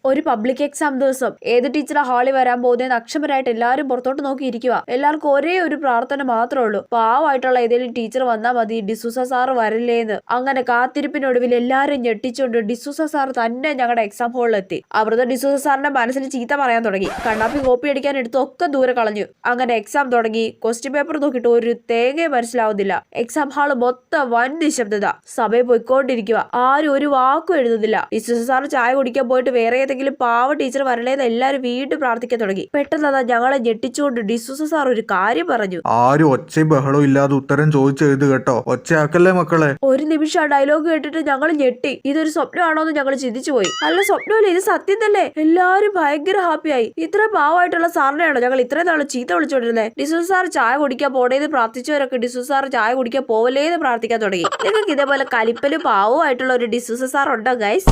ഒരു public exam ദിവസം ഏത് ടീച്ചറാ ഹാളിൽ വരാൻ പോകുന്നതെന്ന് അക്ഷമരായിട്ട് എല്ലാവരും പുറത്തോട്ട് നോക്കിയിരിക്കുക. എല്ലാവർക്കും ഒരേ ഒരു പ്രാർത്ഥന മാത്രമേ ഉള്ളൂ, പാവമായിട്ടുള്ള ഏതെങ്കിലും ടീച്ചർ വന്നാൽ മതി, ഡിസൂസ സാറ് വരില്ലേന്ന്. അങ്ങനെ കാത്തിരിപ്പിനൊടുവിൽ എല്ലാരും ഞെട്ടിച്ചുകൊണ്ട് ഡിസൂസ സാർ തന്നെ ഞങ്ങളുടെ എക്സാം ഹാളിൽ എത്തി. അവിടുത്തെ ഡിസൂസ സാറിന്റെ മനസ്സിൽ ചീത്ത പറയാൻ തുടങ്ങി. കണ്ണാപ്പി കോപ്പി അടിക്കാൻ എടുത്ത് ഒക്കെ ദൂരെ കളഞ്ഞു. അങ്ങനെ എക്സാം തുടങ്ങി. ക്വസ്റ്റ്യൻ പേപ്പർ നോക്കിയിട്ട് ഒരു തേങ്ങയെ മനസ്സിലാവുന്നില്ല. എക്സാം ഹാള് മൊത്തം വൻ നിശബ്ദത. സഭയിൽ പോയിക്കൊണ്ടിരിക്കുക. ആരും ഒരു വാക്കും എഴുതുന്നില്ല. ഡിസൂസ സാർ ചായ കുടിക്കാൻ പോയിട്ട് വേറെ ഏതെങ്കിലും പാവ ടീച്ചർ വരലേന്ന് എല്ലാരും വീണ്ടും പ്രാർത്ഥിക്കാൻ തുടങ്ങി. പെട്ടെന്ന് ഞങ്ങളെ ഞെട്ടിച്ചുകൊണ്ട് ഡിസൂസ സാർ ഒരു കാര്യം പറഞ്ഞു. ആരും ഒച്ചയും ബഹളവും ഇല്ലാതെ ഉത്തരം ചോദിച്ചെഴുതു കേട്ടോ, ഒച്ചയാക്കല്ലേ മക്കളെ. ഒരു നിമിഷം ആ ഡയലോഗ് കേട്ടിട്ട് ഞങ്ങൾ ഞെട്ടി. ഇതൊരു സ്വപ്നമാണോ എന്ന് ഞങ്ങൾ ചിന്തിച്ചു പോയി. അല്ല, സ്വപ്നമല്ലേ, ഇത് സത്യം തന്നെ. എല്ലാരും ഭയങ്കര ഹാപ്പിയായി. ഇത്ര പാവമായിട്ടുള്ള സാറിനെയാണോ ഞങ്ങൾ ഇത്രയും നാള് ചീത്ത വിളിച്ചോണ്ടിരുന്നത്? ഡിസൂസ സാർ ചായ കുടിക്കാൻ പോണേന്ന് പ്രാർത്ഥിച്ചവരൊക്കെ ഡിസൂസ സാർ ചായ കുടിക്കാൻ പോവല്ലേന്ന് പ്രാർത്ഥിക്കാൻ തുടങ്ങി. നിങ്ങൾക്ക് ഇതേപോലെ കലിപ്പലും പാവമായിട്ടുള്ള ഒരു ഡിസൂസ സാർ ഉണ്ടോ ഗൈസ്?